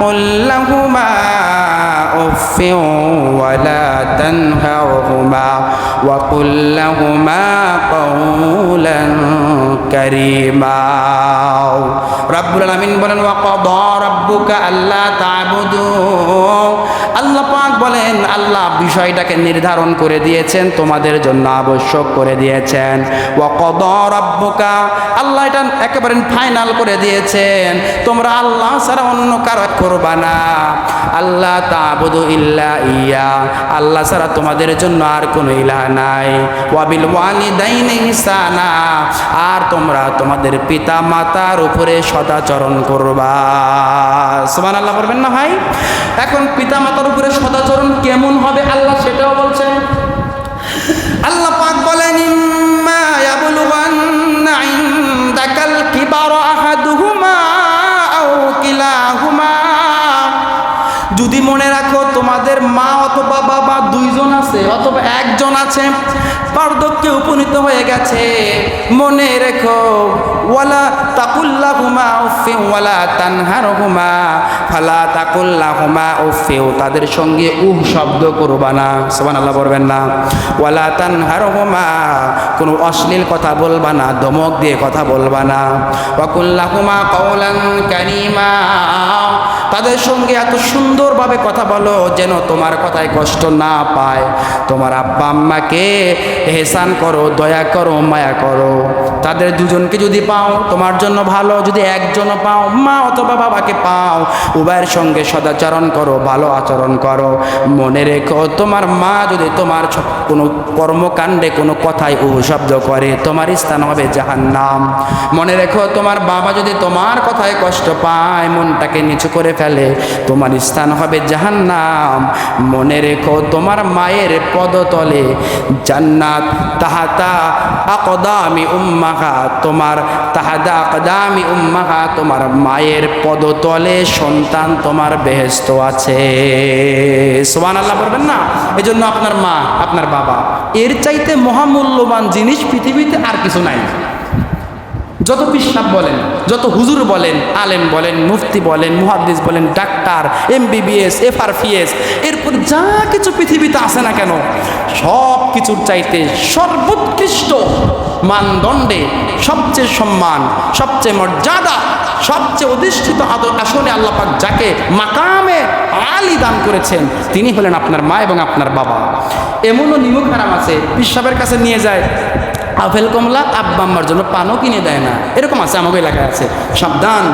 قل لهما أف ولا تنهرهما وقل لهما قولا كريما রব্বুল আলামিন বলেন ওয়াকাদা রাব্বুকা আল্লা তা'বুদু আল্লাহ পাক বলেন আল্লাহ বিষয়টাকে নির্ধারণ করে দিয়েছেন তোমাদের জন্য আবশ্যক করে দিয়েছেন ওয়াকাদা রাব্বুকা আল্লাহ এটা একেবারে ফাইনাল করে দিয়েছেন তোমরা আল্লাহ ছাড়া অন্য কারো করবা না আল্লাহ তা'বুদু ইল্লা ইয়া আল্লাহ ছাড়া তোমাদের জন্য আর কোনো ইলাহ নাই ওয়া বিল ওয়ালিদাইনি ইহসানা আর তোমরা তোমাদের পিতা মাতার উপরে সদাচরণ করবা সুবহানাল্লাহ বলবেন না ভাই এখন পিতা মাতার উপরে সদাচরণ কেমন হবে আল্লাহ সেটাও বলছেন আল্লাহ পাক বলেন ইম্মা ইয়াবলুগান্না ইনদাকাল কিবারা আহাদুহুমা আও কিলাহুমা যদি মনে রাখো তোমাদের মা অথবা বাবা দুইজন আছে অথবা একজন আছে বার্ধক্যে উপনীত হয়ে গেছে মনে রেখো ওয়ালা তাকুল্লাহুমা উফিন ওয়ালা তানহারহুমা ফালা তাকুল্লাহুমা উফিন তাদের সঙ্গে শব্দ করবা না সুবহানাল্লাহ বলবেন না ওয়ালা তানহারহুমা কোনো অশ্লীল কথা বলবা না ধমক দিয়ে কথা বলবা না ওয়া কুল্লাহুমা কাওলান কারীমা তাদের সঙ্গে এত সুন্দরভাবে কথা বলো যেন তোমার কথায় কষ্ট না পায় তোমার আব্বা আম্মাকে এহসান করো দয়া করো মায়া করো তাদের দুজনকে যদি পাও তোমার জন্য ভালো যদি একজনও পাও মা অথবা বাবাকে পাও উভয়ের সঙ্গে সদাচরণ করো ভালো আচরণ করো মনে রেখো তোমার মা যদি তোমার কোনো কর্মকাণ্ডে কোনো কথায় শব্দ করে তোমার স্থান হবে জাহান্নাম মনে রেখো তোমার বাবা যদি তোমার কথায় কষ্ট পায় মনটাকে নিচু করে ফেলে তোমার স্থান হবে জাহান্নাম মনে রেখো তোমার মায়ের পদতলে জান্নাত তাহাতা আকদামি উম্মাহা তোমার তাহাদা আকদামি উম্মাহা তোমার মায়ের পদতলে সন্তান তোমার বেহেশত আছে সুবহানাল্লাহ বলবেন না এজন্য আপনার মা আপনার বাবা এর চাইতে মহামূল্যবান জিনিস পৃথিবীতে আর কিছু নাই যত পিসাব বলেন যত হুজুর বলেন আলেম বলেন মুফতি বলেন মুহাদ্দিস বলেন ডাক্তার এমবিবিএস এফআরপিএস এরপর যা কিছু পৃথিবীতে আছে না কেন সব কিছুর চাইতে সর্বোৎকৃষ্ট মানদণ্ডে সবচেয়ে সম্মান সবচেয়ে মর্যাদা সবচেয়ে অধিষ্ঠিত আসনে আল্লাহ পাক যাকে মাকামে আলী দান করেছেন তিনি হলেন আপনার মা এবং আপনার বাবা এমনও নিমক হারাম আছে পিসাবের কাছে নিয়ে যায় আপেল কমলা আব্বা আম্মার জন্য পানও কিনে দেয় না এরকম আছে আমাকে এলাকায় আছে সাবধান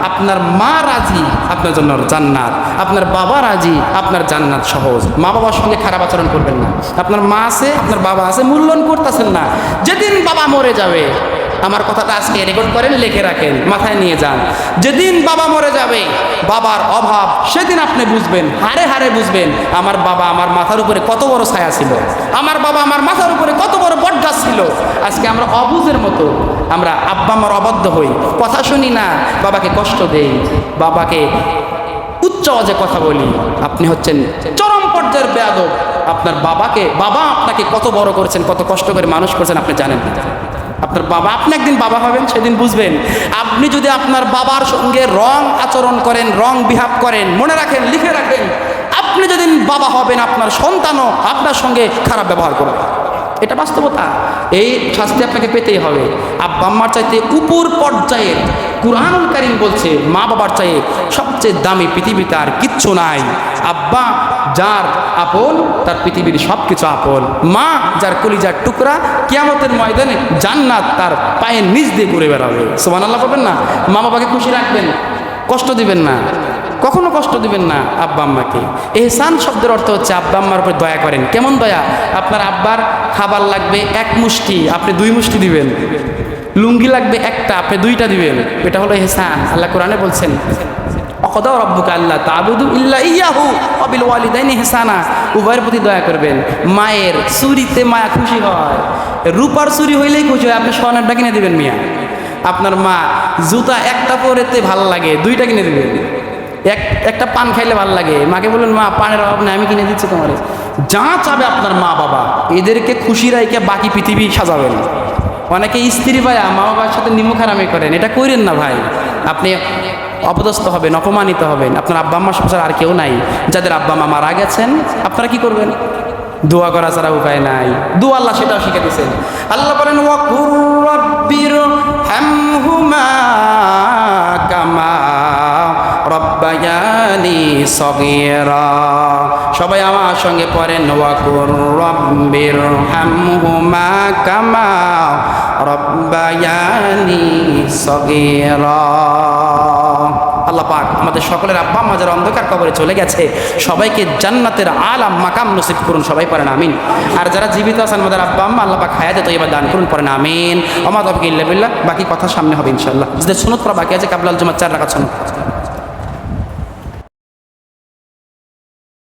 আপনার মা রাজি আপনার জন্য জান্নাত আপনার বাবা রাজি আপনার জান্নাত সহজ মা বাবার সঙ্গে খারাপ আচরণ করবেন না আপনার মা আছে আপনার বাবা আছে মূল্যায়ন করতেছেন না যেদিন বাবা মরে যাবে আমার কথাটা আজকে রেকর্ড করেন লিখে রাখেন মাথায় নিয়ে যান যেদিন বাবা মরে যাবে বাবার অভাব সেদিন আপনি বুঝবেন হারে হারে বুঝবেন আমার বাবা আমার মাথার উপরে কত বড় ছায়া ছিল আমার বাবা আমার মাথার উপরে কত বড় বটগাছ ছিল আজকে আমরা অবুঝের মতো আমরা আব্বা আমার অবাধ্য হই কথা শুনি না বাবাকে কষ্ট দেই বাবাকে উচ্চ আওয়াজে কথা বলি আপনি হচ্ছেন চরম পর্যায়ের বেয়াদব আপনার বাবা আপনাকে কত বড় করেছেন কত কষ্ট করে মানুষ করেছেন আপনি জানেন না আপনার বাবা আপনি একদিন বাবা হবেন সেদিন বুঝবেন আপনি যদি আপনার বাবার সঙ্গে রং আচরণ করেন রং বিহেভ করেন মনে রাখেন লিখে রাখেন আপনি যেদিন বাবা হবেন আপনার সন্তানও আপনার সঙ্গে খারাপ ব্যবহার করবে এটা বাস্তবতা এই শাস্তি আপনাকে পেতেই হবে আব্বা আম্মার চাইতে উপর পর্যায়ের কুরআনুল কারীম বলছে মা বাবার চাইতে সবচেয়ে দামি পৃথিবীতে আর কিচ্ছু নাই আব্বা যার আপন তার পৃথিবীর সব কিছু আপন মা যার কলিজার টুকরা কিয়ামতের ময়দানে জান্নাত তার পায়ের নিচ দিয়ে ঘুরে বেড়াবে সুবহানাল্লাহ বলবেন না মা বাবাকে খুশি রাখবেন কষ্ট দিবেন না কখনো কষ্ট দিবেন না আব্বা আম্মাকে এহসান শব্দের অর্থ হচ্ছে আব্বা আম্মার উপর দয়া করেন কেমন দয়া আপনার আব্বার খাবার লাগবে এক মুষ্টি আপনি 2 মুষ্টি দিবেন লুঙ্গি লাগবে একটা আপনি 2টা দিবেন এটা হলো এহসান আল্লাহ কোরআনে বলছেন ওয়াকাদা রাব্বুকা আল্লা তা'বুদু ইল্লা ইয়াহু ওয়া বিল ওয়ালিদাইনি ইহসানা উভয়ের প্রতি দয়া করবেন মায়ের চুরিতে মায়া খুশি হয় রূপার চুরি হইলেই খুশি হয় আপনি সোনারটা কিনে দিবেন মিয়া আপনার মা জুতা একটা পরেতে ভালো লাগে 2টা কিনে দিবেন একটা পান খাইলে ভালো লাগে মাকে বললেন মা পানের অভাব নেই আমি কিনে দিচ্ছি তোমার যা চাবে আপনার মা বাবা এদেরকে খুশি রাইকে বাকি পৃথিবী সাজাবেন অনেকে স্ত্রী ভাইয়া মা বাবার সাথে নিমুখারামি করেন এটা করেন না ভাই আপনি অপদস্থ হবেন, অপমানিত হবেন। আপনার আব্বা আম্মা ছাড়া আর কেউ নাই। যাদের আব্বা আম্মা মারা গেছেন, আপনারা কি করবেন? দোয়া করা ছাড়া উপায় নাই। দোয়া আল্লাহ সেটাও শিখে দিয়েছেন। আল্লাহ বলেন ওয়াকুর রাব্বির হামহুমা কামা রব্বায়ানি সগীরা। সবাই আমার সঙ্গে পড়েন ওয়াকুর রাব্বির হামহুমা কামা রব্বায়ানি সগীরা। আল্লাহ পাক আমাদের সকলের আব্বা আম্মা যারা অন্ধকার কবরে চলে গেছে সবাইকে জান্নাতের আলা মাকাম নসিব করুন, সবাই পড়েন আমিন। আর যারা জীবিত আছেন আমাদের আব্বা আম্মা, আল্লাহ পাক হায়াতে তৈয়বা দান করুন, পড়েন আমিন। ওমা তাওফিক ইল্লা বিল্লাহ। বাকি কথা সামনে হবে ইনশাআল্লাহ। যদি সুন্নত পড়া বাকি আছে কাবলাল জুমা 4 রাকাত সুন্নত।